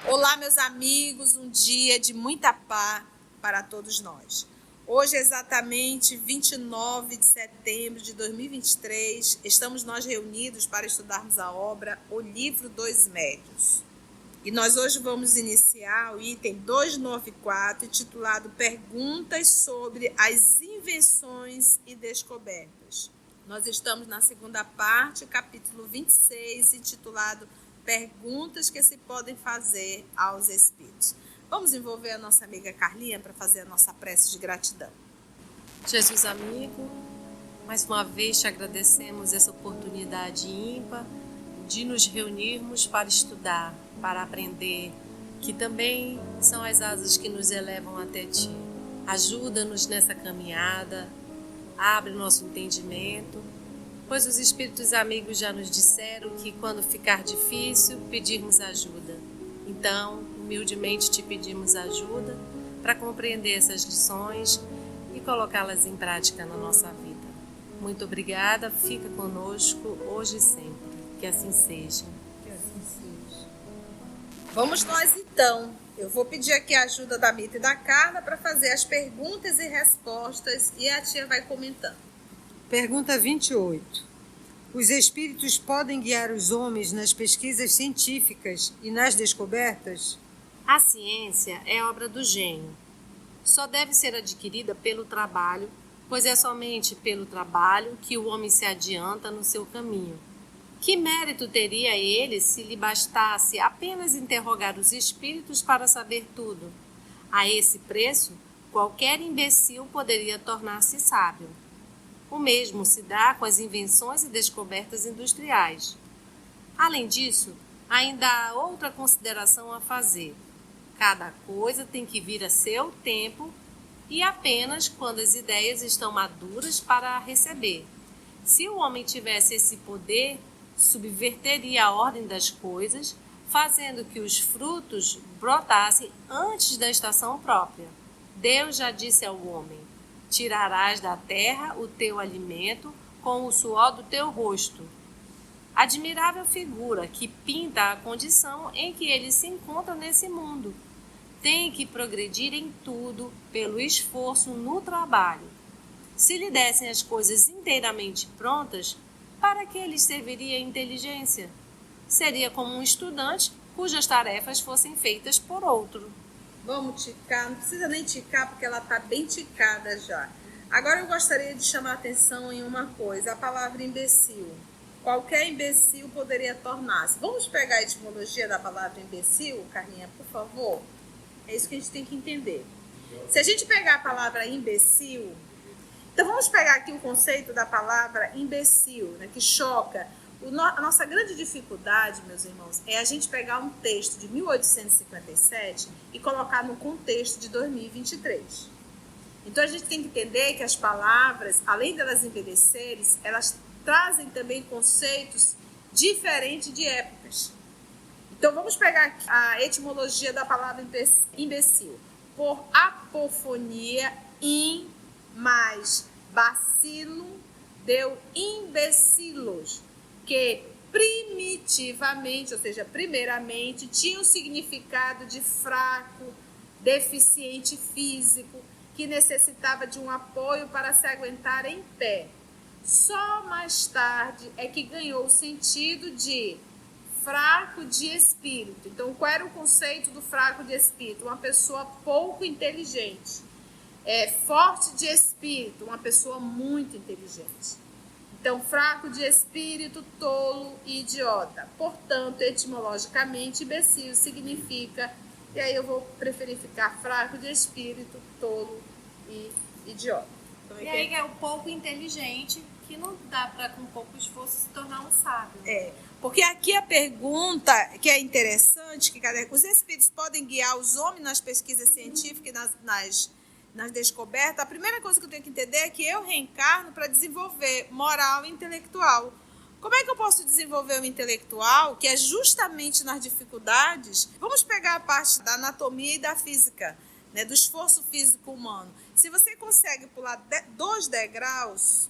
Olá, meus amigos, um dia de muita paz para todos nós. Hoje, exatamente 29 de setembro de 2023, estamos nós reunidos para estudarmos a obra O Livro dos Médiuns. E nós hoje vamos iniciar o item 294, intitulado Perguntas sobre as Invenções e Descobertas. Nós estamos na segunda parte, capítulo 26, intitulado Perguntas que se podem fazer aos Espíritos. Vamos envolver a nossa amiga Carlinha para fazer a nossa prece de gratidão. Jesus amigo, mais uma vez te agradecemos essa oportunidade ímpar de nos reunirmos para estudar, para aprender, que também são as asas que nos elevam até Ti. Ajuda-nos nessa caminhada, abre nosso entendimento, pois os Espíritos amigos já nos disseram que quando ficar difícil, pedirmos ajuda. Então, humildemente te pedimos ajuda para compreender essas lições e colocá-las em prática na nossa vida. Muito obrigada, fica conosco hoje e sempre. Que assim seja. Que assim seja. Vamos nós então. Eu vou pedir aqui a ajuda da Mita e da Carla para fazer as perguntas e respostas e a tia vai comentando. Pergunta 28. Os espíritos podem guiar os homens nas pesquisas científicas e nas descobertas? A ciência é obra do gênio. Só deve ser adquirida pelo trabalho, pois é somente pelo trabalho que o homem se adianta no seu caminho. Que mérito teria ele se lhe bastasse apenas interrogar os espíritos para saber tudo? A esse preço, qualquer imbecil poderia tornar-se sábio. O mesmo se dá com as invenções e descobertas industriais. Além disso, ainda há outra consideração a fazer. Cada coisa tem que vir a seu tempo e apenas quando as ideias estão maduras para a receber. Se o homem tivesse esse poder, subverteria a ordem das coisas, fazendo que os frutos brotassem antes da estação própria. Deus já disse ao homem: tirarás da terra o teu alimento com o suor do teu rosto. Admirável figura que pinta a condição em que ele se encontra nesse mundo. Tem que progredir em tudo pelo esforço no trabalho. Se lhe dessem as coisas inteiramente prontas, para que lhe serviria a inteligência? Seria como um estudante cujas tarefas fossem feitas por outro. Vamos ticar, não precisa nem ticar porque ela está bem ticada já. Agora eu gostaria de chamar a atenção em uma coisa, a palavra imbecil. Qualquer imbecil poderia tornar-se. Vamos pegar a etimologia da palavra imbecil, Carlinha, por favor? É isso que a gente tem que entender. Se a gente pegar a palavra imbecil, então vamos pegar aqui o conceito da palavra imbecil, né, que choca. A nossa grande dificuldade, meus irmãos, é a gente pegar um texto de 1857 e colocar no contexto de 2023. Então a gente tem que entender que as palavras, além delas envelhecerem, elas trazem também conceitos diferentes de épocas. Então vamos pegar a etimologia da palavra imbecil. Por apofonia, in mais bacilo, deu imbecilos, que primitivamente, ou seja, primeiramente, tinha um significado de fraco, deficiente físico, que necessitava de um apoio para se aguentar em pé. Só mais tarde é que ganhou o sentido de fraco de espírito. Então, qual era o conceito do fraco de espírito? Uma pessoa pouco inteligente. Forte de espírito, uma pessoa muito inteligente. Então, fraco de espírito, tolo e idiota. Portanto, etimologicamente, imbecil significa, e aí eu vou preferir ficar fraco de espírito, tolo e idiota. Então, e aí é o pouco inteligente, que não dá para com pouco esforço se tornar um sábio. Porque aqui a pergunta que é interessante, que os espíritos podem guiar os homens nas pesquisas científicas e nas descobertas. A primeira coisa que eu tenho que entender é que eu reencarno para desenvolver moral e intelectual. Como é que eu posso desenvolver o intelectual, que é justamente nas dificuldades? Vamos pegar a parte da anatomia e da física. né, do esforço físico humano. Se você consegue pular 2 degraus,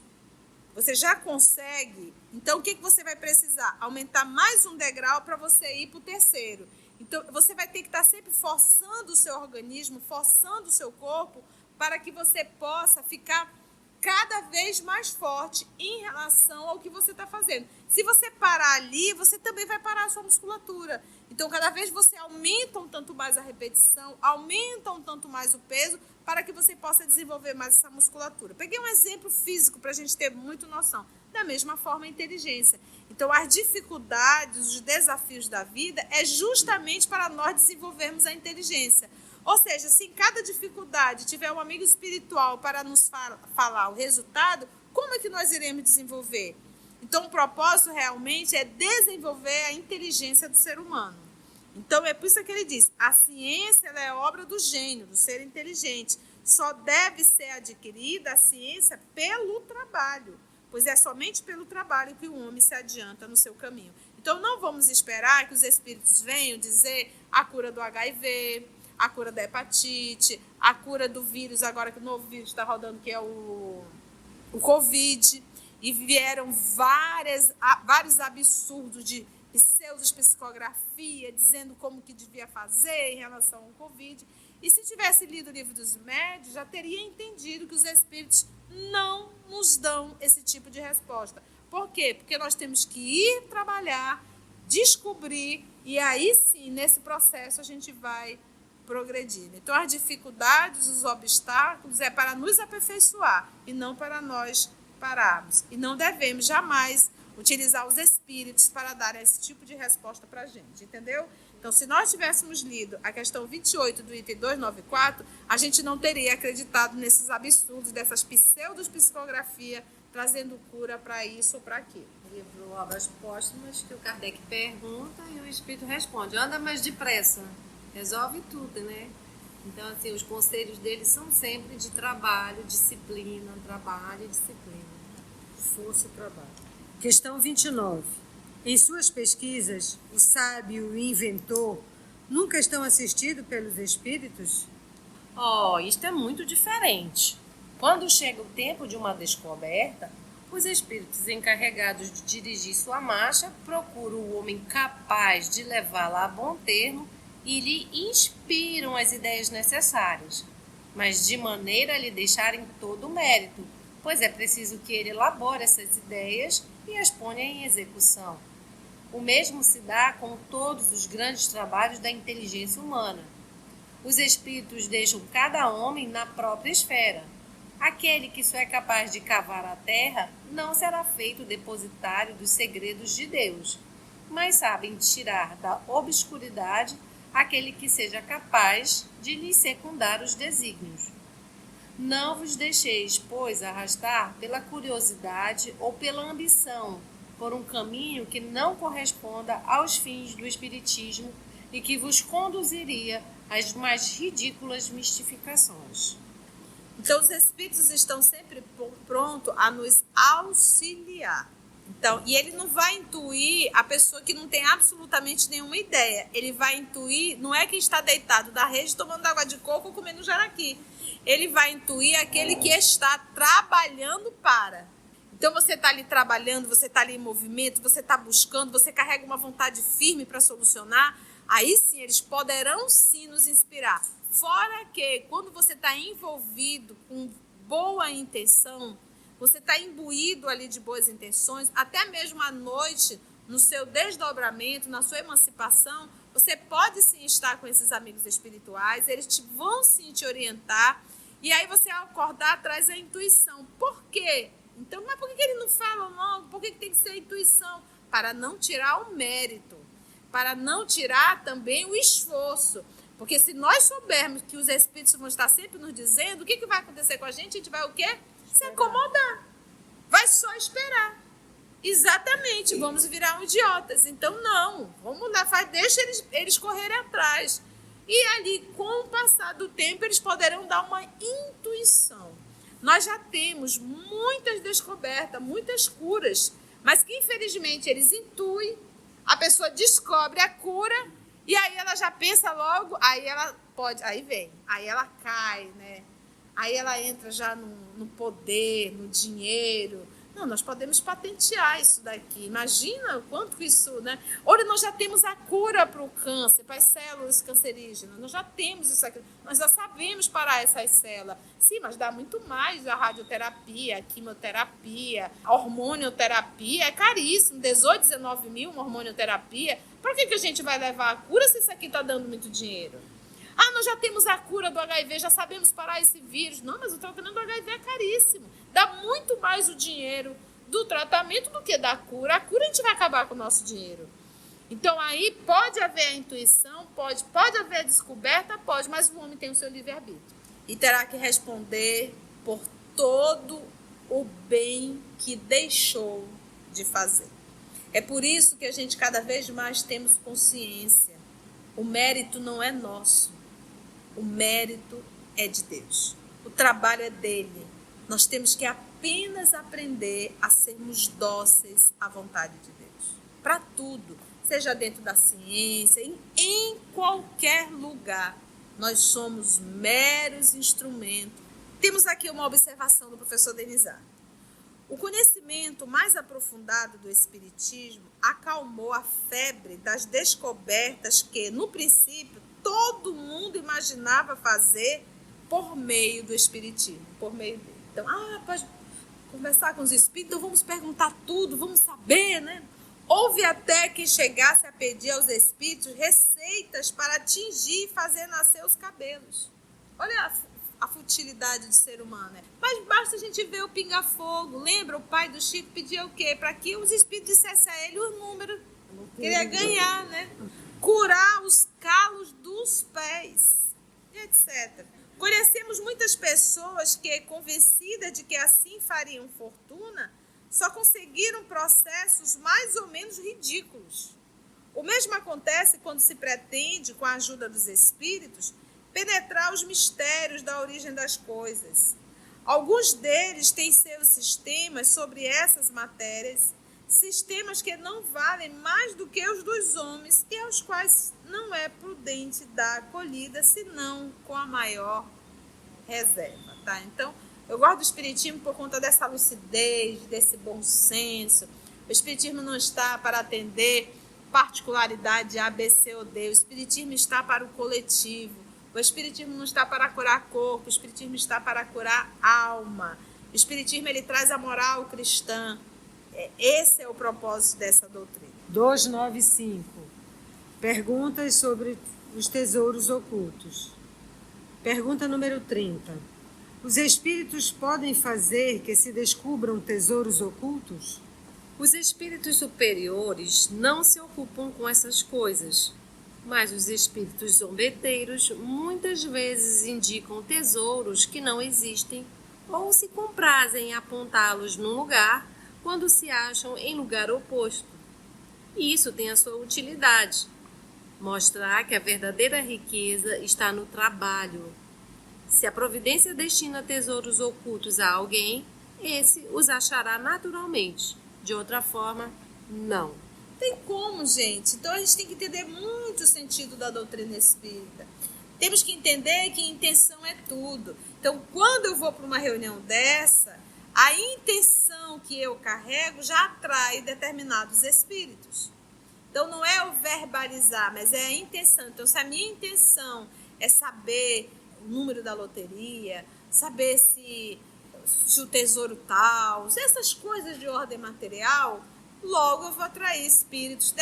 você já consegue. Então, o que você vai precisar? Aumentar mais um degrau para você ir para o 3º. Então, você vai ter que estar sempre forçando o seu organismo, forçando o seu corpo, para que você possa ficar cada vez mais forte em relação ao que você está fazendo. Se você parar ali, você também vai parar a sua musculatura. Então, cada vez você aumenta um tanto mais a repetição, aumenta um tanto mais o peso, para que você possa desenvolver mais essa musculatura. Peguei um exemplo físico para a gente ter muito noção. Da mesma forma, a inteligência. Então, as dificuldades, os desafios da vida é justamente para nós desenvolvermos a inteligência. Ou seja, se em cada dificuldade tiver um amigo espiritual para nos falar o resultado, como é que nós iremos desenvolver? Então, o propósito realmente é desenvolver a inteligência do ser humano. Então, é por isso que ele diz, a ciência ela é obra do gênio, do ser inteligente. Só deve ser adquirida a ciência pelo trabalho, pois é somente pelo trabalho que o homem se adianta no seu caminho. Então, não vamos esperar que os espíritos venham dizer a cura do HIV, a cura da hepatite, a cura do vírus, agora que o novo vírus está rodando, que é o Covid, e vieram vários absurdos de pseudopsicografia, dizendo como que devia fazer em relação ao Covid. E se tivesse lido o livro dos médios, já teria entendido que os espíritos não nos dão esse tipo de resposta. Por quê? Porque nós temos que ir trabalhar, descobrir, e aí sim, nesse processo, a gente vai progredir. Então, as dificuldades, os obstáculos é para nos aperfeiçoar e não para nós pararmos. E não devemos jamais utilizar os espíritos para dar esse tipo de resposta para a gente, entendeu? Então, se nós tivéssemos lido a questão 28 do item 294, a gente não teria acreditado nesses absurdos, dessas pseudopsicografia, trazendo cura para isso ou para aquilo. Livro Obras Póstumas, que o Kardec pergunta e o Espírito responde, anda mais depressa, resolve tudo, né? Então, assim, os conselhos dele são sempre de trabalho, disciplina, trabalho e disciplina. Força e trabalho. Questão 29. Em suas pesquisas, o sábio e o inventor nunca estão assistidos pelos espíritos? Isto é muito diferente. Quando chega o tempo de uma descoberta, os espíritos encarregados de dirigir sua marcha procuram o homem capaz de levá-la a bom termo e lhe inspiram as ideias necessárias, mas de maneira a lhe deixarem todo o mérito, pois é preciso que ele elabore essas ideias e as ponha em execução. O mesmo se dá com todos os grandes trabalhos da inteligência humana. Os espíritos deixam cada homem na própria esfera. Aquele que só é capaz de cavar a terra não será feito depositário dos segredos de Deus, mas sabem tirar da obscuridade aquele que seja capaz de lhe secundar os desígnios. Não vos deixeis, pois, arrastar pela curiosidade ou pela ambição, por um caminho que não corresponda aos fins do Espiritismo e que vos conduziria às mais ridículas mistificações. Então, os espíritos estão sempre prontos a nos auxiliar. Então, e ele não vai intuir a pessoa que não tem absolutamente nenhuma ideia. Ele vai intuir, não é quem está deitado da rede tomando água de coco ou comendo jaraqui. Ele vai intuir aquele que está trabalhando para. Então, você está ali trabalhando, você está ali em movimento, você está buscando, você carrega uma vontade firme para solucionar. Aí sim, eles poderão sim nos inspirar. Fora que, quando você está envolvido com boa intenção, você está imbuído ali de boas intenções, até mesmo à noite, no seu desdobramento, na sua emancipação, você pode sim estar com esses amigos espirituais, eles vão sim te orientar, e aí você ao acordar traz a intuição. Por quê? Então, mas por que ele não fala logo? Por que tem que ser a intuição? Para não tirar o mérito, para não tirar também o esforço. Porque se nós soubermos que os espíritos vão estar sempre nos dizendo, o que vai acontecer com a gente vai o quê? Se acomodar. Vai só esperar. Exatamente, vamos virar um idiotas. Então, não, vamos lá, deixa eles correrem atrás. E ali, com o passar do tempo, eles poderão dar uma intuição. Nós já temos muitas descobertas, muitas curas, mas que infelizmente eles intuem, a pessoa descobre a cura E aí ela já pensa logo, aí ela cai, né? Aí ela entra já no poder, no dinheiro. Não, nós podemos patentear isso daqui. Imagina o quanto isso, né? Olha, nós já temos a cura para o câncer, para as células cancerígenas. Nós já temos isso aqui. Nós já sabemos parar essas células. Sim, mas dá muito mais a radioterapia, a quimioterapia, a hormonioterapia. É caríssimo. 18, 19 mil uma hormonioterapia. Para que a gente vai levar a cura se isso aqui está dando muito dinheiro? Ah, nós já temos a cura do HIV, já sabemos parar esse vírus. Não, mas o tratamento do HIV é caríssimo. Dá muito mais o dinheiro do tratamento do que da cura. A cura a gente vai acabar com o nosso dinheiro. Então aí pode haver a intuição, pode haver a descoberta, pode, mas o homem tem o seu livre-arbítrio. E terá que responder por todo o bem que deixou de fazer. É por isso que a gente cada vez mais temos consciência. O mérito não é nosso. O mérito é de Deus. O trabalho é dele. Nós temos que apenas aprender a sermos dóceis à vontade de Deus. Para tudo, seja dentro da ciência, em qualquer lugar, nós somos meros instrumentos. Temos aqui uma observação do professor Denizar. O conhecimento mais aprofundado do Espiritismo acalmou a febre das descobertas que, no princípio, todo mundo imaginava fazer por meio do Espiritismo, por meio dele. Então, pode conversar com os espíritos, então vamos perguntar tudo, vamos saber, né? Houve até quem chegasse a pedir aos espíritos receitas para atingir e fazer nascer os cabelos. Olha a futilidade do ser humano, né? Mas basta a gente ver o pinga-fogo. Lembra, o pai do Chico pedia o quê? Para que os espíritos dissessem a ele os números. Queria ganhar, né? Curar os calos dos pés, etc. Conhecemos muitas pessoas que, convencidas de que assim fariam fortuna, só conseguiram processos mais ou menos ridículos. O mesmo acontece quando se pretende, com a ajuda dos espíritos, penetrar os mistérios da origem das coisas. Alguns deles têm seus sistemas sobre essas matérias, sistemas que não valem mais do que os dos homens e aos quais não é prudente dar acolhida, senão com a maior reserva, tá? Então, eu gosto do Espiritismo por conta dessa lucidez, desse bom senso. O Espiritismo não está para atender particularidade A, B, C ou D. O Espiritismo está para o coletivo. O Espiritismo não está para curar corpo, o Espiritismo está para curar alma. O Espiritismo, ele traz a moral cristã. Esse é o propósito dessa doutrina. 295. Perguntas sobre os tesouros ocultos. Pergunta número 30. Os espíritos podem fazer que se descubram tesouros ocultos? Os espíritos superiores não se ocupam com essas coisas, mas os espíritos zombeteiros muitas vezes indicam tesouros que não existem ou se comprazem em apontá-los num lugar quando se acham em lugar oposto. E isso tem a sua utilidade, mostrar que a verdadeira riqueza está no trabalho. Se a providência destina tesouros ocultos a alguém, esse os achará naturalmente. De outra forma, não. Tem como, gente? Então a gente tem que entender muito o sentido da doutrina espírita. Temos que entender que intenção é tudo. Então, quando eu vou para uma reunião dessa, a intenção que eu carrego já atrai determinados espíritos. Então, não é o verbalizar, mas é a intenção. Então, se a minha intenção é saber o número da loteria, saber se o tesouro tal, essas coisas de ordem material, logo eu vou atrair espíritos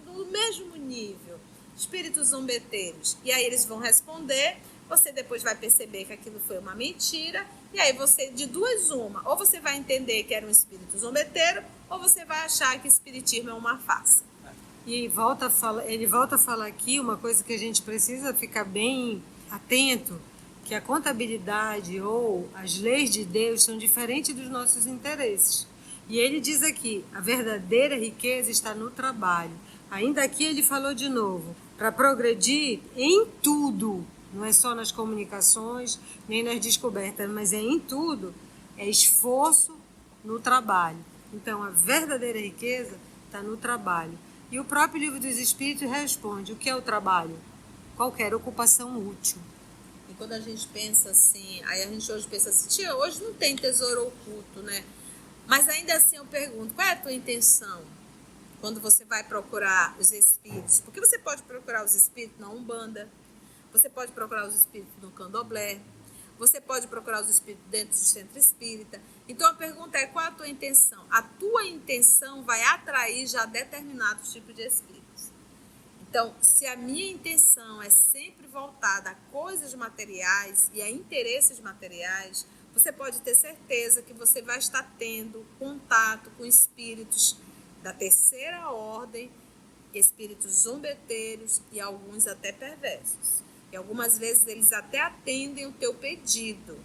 do mesmo nível, espíritos zombeteiros. E aí eles vão responder, você depois vai perceber que aquilo foi uma mentira, e aí você, de duas uma, ou você vai entender que era um espírito zombeteiro, ou você vai achar que espiritismo é uma farsa. E ele volta a falar aqui uma coisa que a gente precisa ficar bem atento, que a contabilidade ou as leis de Deus são diferentes dos nossos interesses. E ele diz aqui, a verdadeira riqueza está no trabalho. Ainda aqui ele falou de novo, para progredir em tudo, não é só nas comunicações, nem nas descobertas, mas é em tudo, é esforço no trabalho. Então, a verdadeira riqueza está no trabalho. E o próprio Livro dos Espíritos responde: o que é o trabalho? Qualquer ocupação útil. E quando a gente pensa assim, aí a gente hoje pensa assim, tia, hoje não tem tesouro oculto, né? Mas ainda assim eu pergunto, qual é a tua intenção quando você vai procurar os espíritos? Porque você pode procurar os espíritos na Umbanda, você pode procurar os espíritos no Candomblé, você pode procurar os espíritos dentro do centro espírita. Então a pergunta é, qual é a tua intenção? A tua intenção vai atrair já determinados tipos de espíritos. Então, se a minha intenção é sempre voltada a coisas materiais e a interesses materiais, você pode ter certeza que você vai estar tendo contato com espíritos da terceira ordem, espíritos zombeteiros e alguns até perversos. E algumas vezes eles até atendem o teu pedido,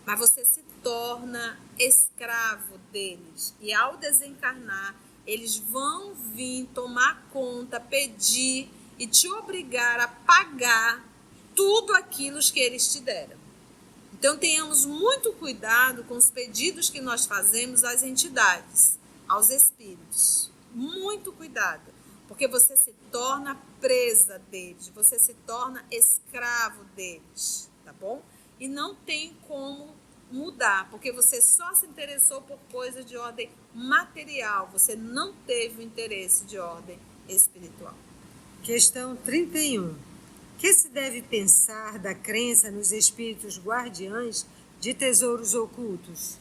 mas você se torna escravo deles. E ao desencarnar, eles vão vir tomar conta, pedir e te obrigar a pagar tudo aquilo que eles te deram. Então tenhamos muito cuidado com os pedidos que nós fazemos às entidades, aos espíritos. Muito cuidado, porque você se torna presa deles, você se torna escravo deles, tá bom? E não tem como mudar, porque você só se interessou por coisas de ordem material, você não teve o interesse de ordem espiritual. Questão 31. Que se deve pensar da crença nos espíritos guardiães de tesouros ocultos?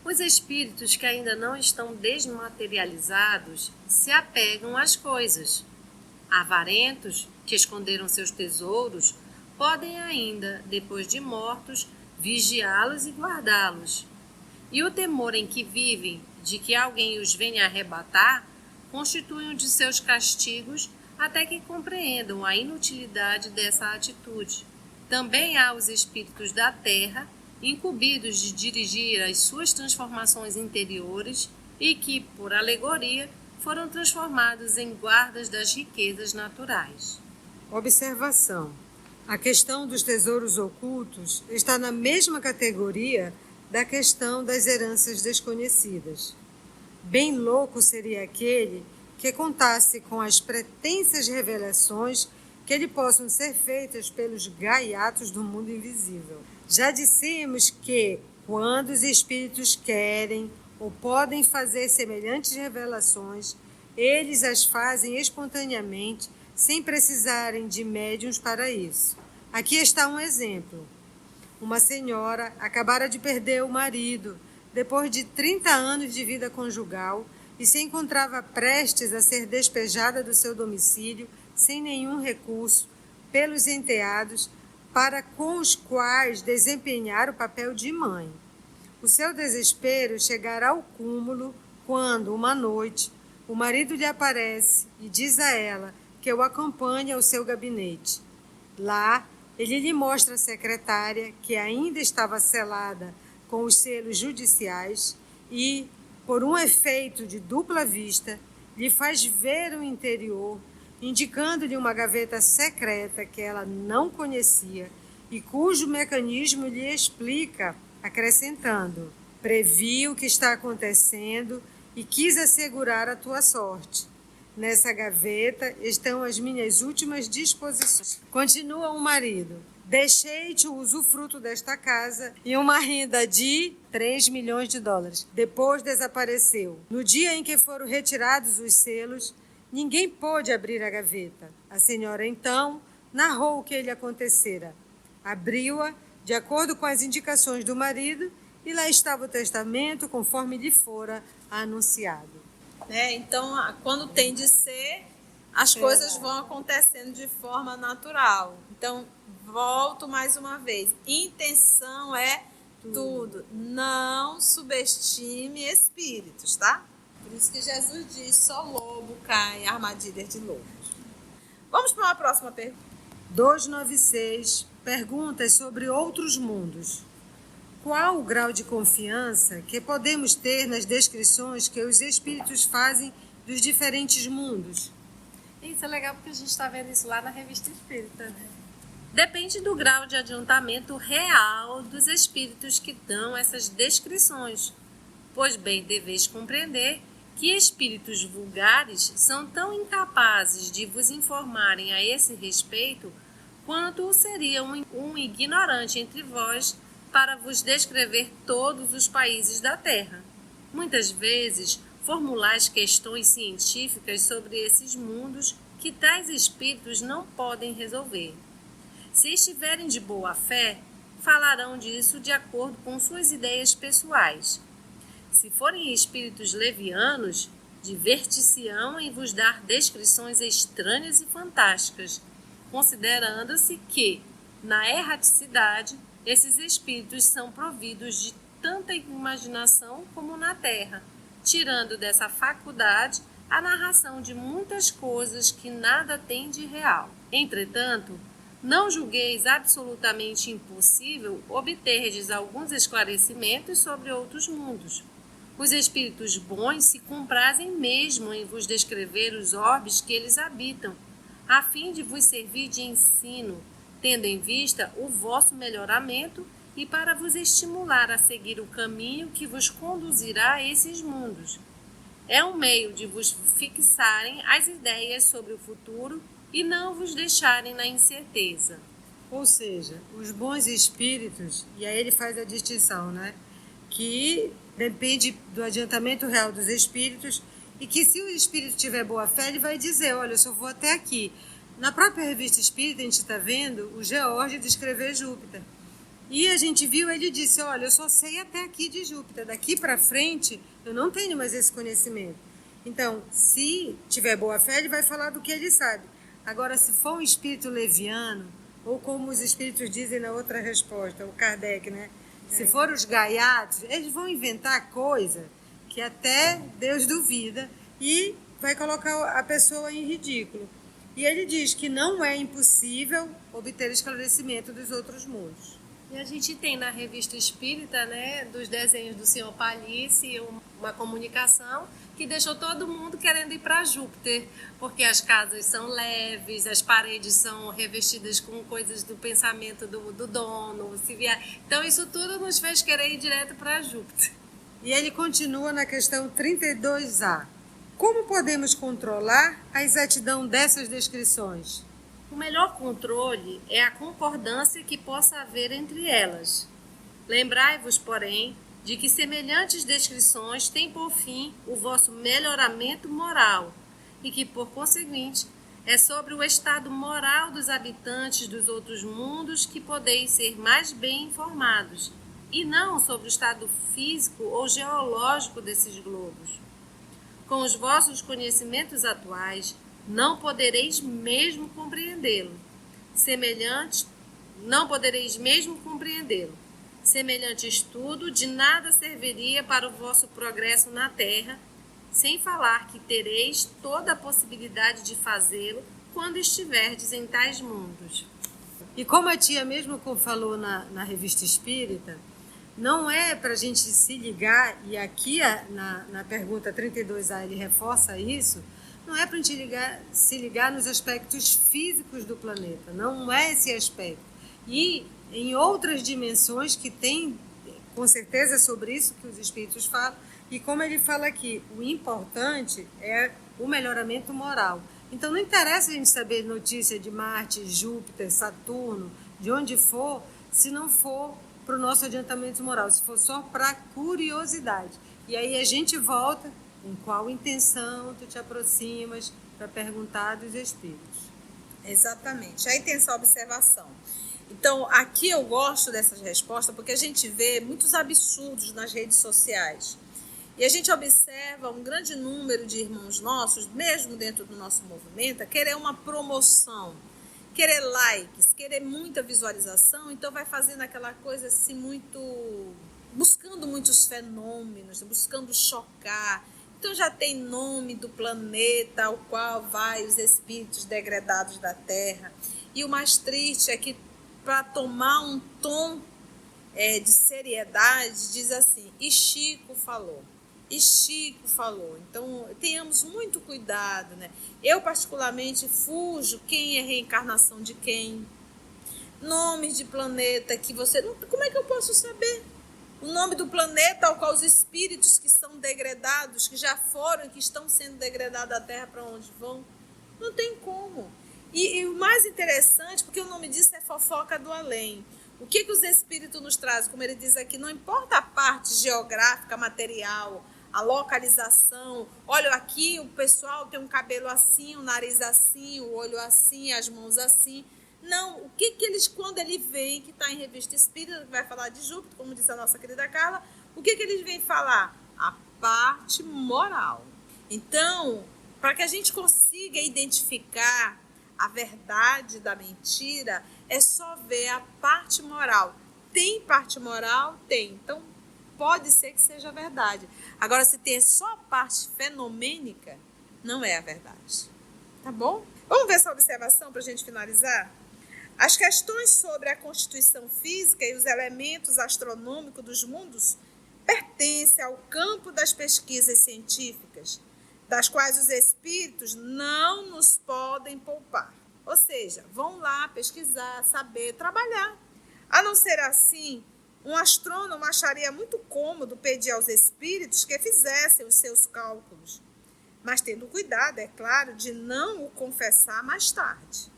Os espíritos que ainda não estão desmaterializados se apegam às coisas. Avarentos, que esconderam seus tesouros, podem ainda, depois de mortos, vigiá-los e guardá-los. E o temor em que vivem de que alguém os venha arrebatar constitui um de seus castigos até que compreendam a inutilidade dessa atitude. Também há os espíritos da terra, incumbidos de dirigir as suas transformações interiores e que, por alegoria, foram transformados em guardas das riquezas naturais. Observação. A questão dos tesouros ocultos está na mesma categoria da questão das heranças desconhecidas. Bem louco seria aquele que contasse com as pretensas revelações que lhe possam ser feitas pelos gaiatos do mundo invisível. Já dissemos que, quando os espíritos querem ou podem fazer semelhantes revelações, eles as fazem espontaneamente, sem precisarem de médiuns para isso. Aqui está um exemplo. Uma senhora acabara de perder o marido, depois de 30 anos de vida conjugal, e se encontrava prestes a ser despejada do seu domicílio, sem nenhum recurso, pelos enteados, para com os quais desempenhar o papel de mãe. O seu desespero chegará ao cúmulo quando, uma noite, o marido lhe aparece e diz a ela que o acompanhe ao seu gabinete. Lá, ele lhe mostra a secretária, que ainda estava selada com os selos judiciais, e, por um efeito de dupla vista, lhe faz ver o interior, indicando-lhe uma gaveta secreta que ela não conhecia e cujo mecanismo lhe explica, acrescentando: previ o que está acontecendo e quis assegurar a tua sorte. Nessa gaveta estão as minhas últimas disposições. Continua o marido: deixei-te o usufruto desta casa e uma renda de 3 milhões de dólares. Depois desapareceu. No dia em que foram retirados os selos, ninguém pôde abrir a gaveta. A senhora, então, narrou o que lhe acontecera. Abriu-a, de acordo com as indicações do marido, e lá estava o testamento, conforme lhe fora anunciado. Então, quando tem de ser, as coisas vão acontecendo de forma natural. Então, volto mais uma vez. Intenção é tudo. Não subestime espíritos, tá? Por isso que Jesus diz, só lobo cai em armadilhas de lobos. Vamos para uma próxima pergunta. 296. Perguntas sobre outros mundos. Qual o grau de confiança que podemos ter nas descrições que os espíritos fazem dos diferentes mundos? Isso é legal porque a gente está vendo isso lá na Revista Espírita. Depende do grau de adiantamento real dos espíritos que dão essas descrições, pois bem deveis compreender que espíritos vulgares são tão incapazes de vos informarem a esse respeito, quanto seria um ignorante entre vós para vos descrever todos os países da terra. Muitas vezes formulais questões científicas sobre esses mundos que tais espíritos não podem resolver. Se estiverem de boa fé, falarão disso de acordo com suas ideias pessoais. Se forem espíritos levianos, divertir-se-ão em vos dar descrições estranhas e fantásticas, considerando-se que, na erraticidade, esses espíritos são providos de tanta imaginação como na terra, tirando dessa faculdade a narração de muitas coisas que nada têm de real. Entretanto, não julgueis absolutamente impossível obterdes alguns esclarecimentos sobre outros mundos. Os espíritos bons se comprazem mesmo em vos descrever os orbes que eles habitam, a fim de vos servir de ensino, tendo em vista o vosso melhoramento e para vos estimular a seguir o caminho que vos conduzirá a esses mundos. É um meio de vos fixarem as ideias sobre o futuro e não vos deixarem na incerteza. Ou seja, os bons espíritos, e aí ele faz a distinção, né? Que depende do adiantamento real dos espíritos, e que se o espírito tiver boa fé, ele vai dizer, olha, eu só vou até aqui. Na própria revista Espírita, a gente está vendo o George descrever Júpiter. E a gente viu, ele disse, olha, eu só sei até aqui de Júpiter, daqui para frente eu não tenho mais esse conhecimento. Então, se tiver boa fé, ele vai falar do que ele sabe. Agora, se for um espírito leviano, ou como os espíritos dizem na outra resposta, o Kardec, né? Se for os gaiatos, eles vão inventar coisa que até Deus duvida e vai colocar a pessoa em ridículo. E ele diz que não é impossível obter esclarecimento dos outros mundos. E a gente tem na revista Espírita, né, dos desenhos do Sr. Palisse, uma comunicação que deixou todo mundo querendo ir para Júpiter, porque as casas são leves, as paredes são revestidas com coisas do pensamento do dono. Então isso tudo nos fez querer ir direto para Júpiter. E ele continua na questão 32A. Como podemos controlar a exatidão dessas descrições? O melhor controle é a concordância que possa haver entre elas. Lembrai-vos, porém, de que semelhantes descrições têm por fim o vosso melhoramento moral e que, por conseguinte, é sobre o estado moral dos habitantes dos outros mundos que podeis ser mais bem informados, e não sobre o estado físico ou geológico desses globos. Com os vossos conhecimentos atuais, não podereis mesmo compreendê-lo. Semelhante estudo de nada serviria para o vosso progresso na terra, sem falar que tereis toda a possibilidade de fazê-lo quando estiverdes em tais mundos. E como a tia mesmo falou na revista Espírita, não é para a gente se ligar, e aqui na pergunta 32A ele reforça isso, não é para a gente se ligar nos aspectos físicos do planeta, não é esse aspecto. E em outras dimensões que tem, com certeza, sobre isso que os espíritos falam, e como ele fala aqui, o importante é o melhoramento moral. Então não interessa a gente saber notícia de Marte, Júpiter, Saturno, de onde for, se não for para o nosso adiantamento moral, se for só para curiosidade. E aí a gente volta, com qual intenção tu te aproximas para perguntar dos espíritos. Exatamente, a intenção é a observação. Então, aqui eu gosto dessas respostas porque a gente vê muitos absurdos nas redes sociais. E a gente observa um grande número de irmãos nossos, mesmo dentro do nosso movimento, a querer uma promoção, querer likes, querer muita visualização, então vai fazendo aquela coisa assim buscando muitos fenômenos, buscando chocar. Então já tem nome do planeta ao qual vai os espíritos degradados da Terra. E o mais triste é que, para tomar um tom de seriedade, diz assim, e Chico falou. E Chico falou. Então, tenhamos muito cuidado, né? Eu, particularmente, fujo quem é reencarnação de quem. Nomes de planeta que você... Como é que eu posso saber? O nome do planeta ao qual os espíritos que são degradados, que já foram e que estão sendo degradados da Terra, para onde vão? Não tem como. E o mais interessante, porque o nome disso é fofoca do além. O que os espíritos nos trazem? Como ele diz aqui, não importa a parte geográfica, material, a localização. Olha, aqui o pessoal tem um cabelo assim, o nariz assim, o olho assim, as mãos assim. Não, o que eles, quando ele vem, que está em Revista Espírita, que vai falar de Júpiter, como disse a nossa querida Carla, o que eles vêm falar? A parte moral. Então, para que a gente consiga identificar a verdade da mentira, é só ver a parte moral. Tem parte moral? Tem. Então, pode ser que seja verdade. Agora, se tem só a parte fenomênica, não é a verdade. Tá bom? Vamos ver essa observação para a gente finalizar? As questões sobre a constituição física e os elementos astronômicos dos mundos pertencem ao campo das pesquisas científicas, das quais os espíritos não nos podem poupar. Ou seja, vão lá pesquisar, saber, trabalhar. A não ser assim, um astrônomo acharia muito cômodo pedir aos espíritos que fizessem os seus cálculos, mas tendo cuidado, é claro, de não o confessar mais tarde.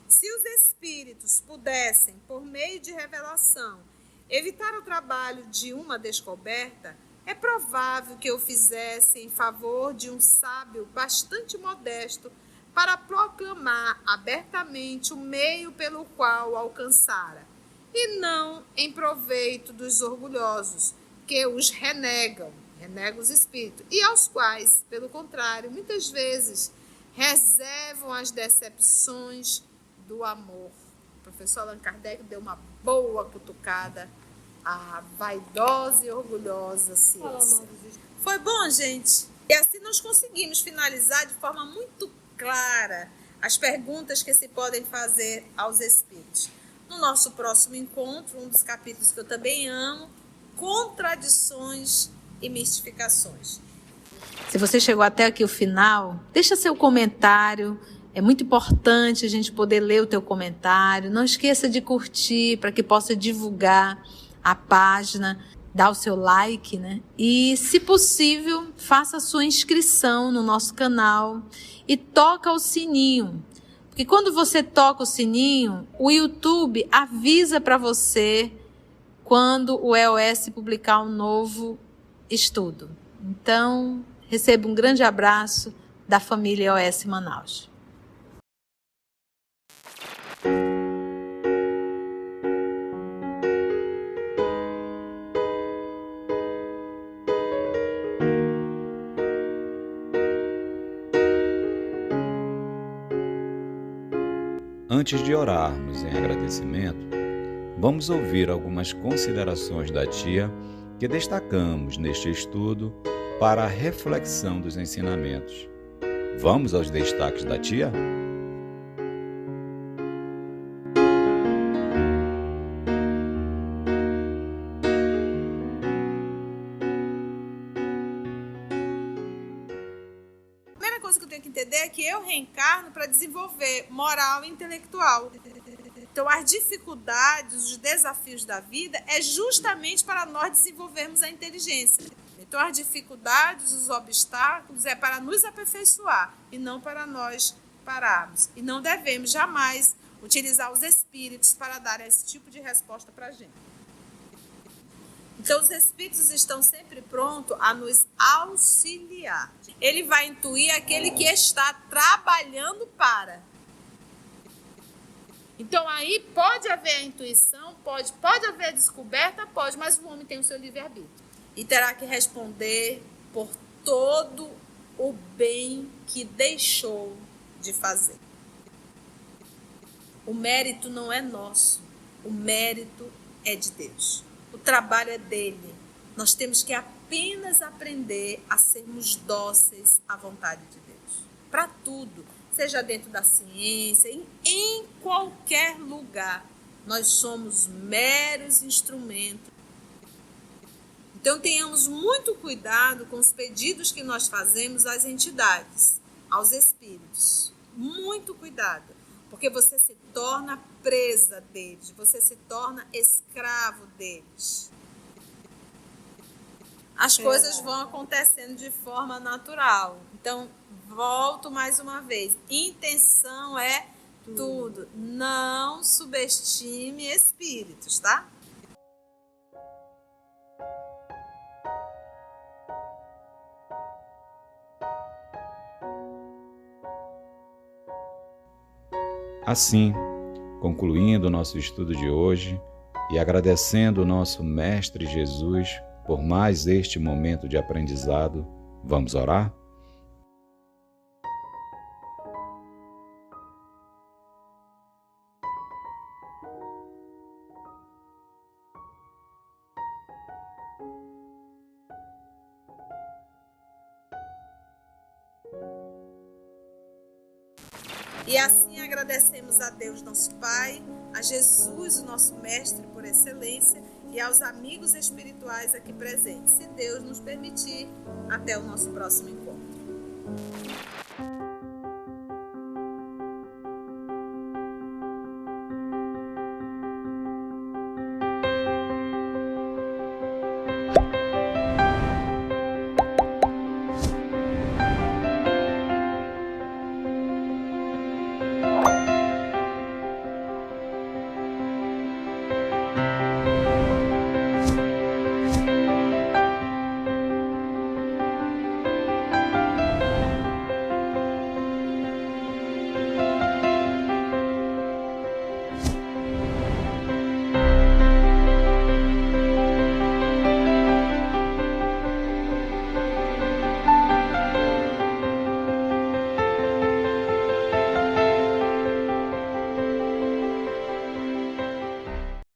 Se os espíritos pudessem, por meio de revelação, evitar o trabalho de uma descoberta, é provável que o fizessem em favor de um sábio bastante modesto para proclamar abertamente o meio pelo qual o alcançara, e não em proveito dos orgulhosos, que os renegam os espíritos, e aos quais, pelo contrário, muitas vezes reservam as decepções do amor. O professor Allan Kardec deu uma boa cutucada à vaidosa e orgulhosa ciência. Foi bom, gente? E assim nós conseguimos finalizar de forma muito clara as perguntas que se podem fazer aos espíritos. No nosso próximo encontro, um dos capítulos que eu também amo, contradições e mistificações. Se você chegou até aqui o final, deixa seu comentário. É muito importante a gente poder ler o teu comentário. Não esqueça de curtir para que possa divulgar a página, dar o seu like, né? E, se possível, faça a sua inscrição no nosso canal e toca o sininho. Porque quando você toca o sininho, o YouTube avisa para você quando o EOS publicar um novo estudo. Então, receba um grande abraço da família EOS Manaus. Antes de orarmos em agradecimento, vamos ouvir algumas considerações da tia que destacamos neste estudo para a reflexão dos ensinamentos. Vamos aos destaques da tia? A primeira coisa que eu tenho que entender é que eu reencarno para desenvolver moral e intelectual. Então, as dificuldades, os desafios da vida é justamente para nós desenvolvermos a inteligência. Então, as dificuldades, os obstáculos é para nos aperfeiçoar e não para nós pararmos. E não devemos jamais utilizar os espíritos para dar esse tipo de resposta para a gente. Então, os espíritos estão sempre prontos a nos auxiliar. Ele vai intuir aquele que está trabalhando para. Então, aí pode haver a intuição, pode haver a descoberta, pode, mas o homem tem o seu livre-arbítrio. E terá que responder por todo o bem que deixou de fazer. O mérito não é nosso, o mérito é de Deus. O trabalho é dele. Nós temos que apenas aprender a sermos dóceis à vontade de Deus. Para tudo, seja dentro da ciência, em qualquer lugar, nós somos meros instrumentos. Então, tenhamos muito cuidado com os pedidos que nós fazemos às entidades, aos espíritos. Muito cuidado, porque você se torna presa deles, você se torna escravo deles. as coisas vão acontecendo de forma natural. Então, volto mais uma vez. Intenção é tudo. Não subestime espíritos, tá? Assim, concluindo o nosso estudo de hoje e agradecendo o nosso Mestre Jesus por mais este momento de aprendizado, vamos orar? E assim agradecemos a Deus, nosso Pai, a Jesus, o nosso Mestre por excelência, e aos amigos espirituais aqui presentes. Se Deus nos permitir, até o nosso próximo encontro.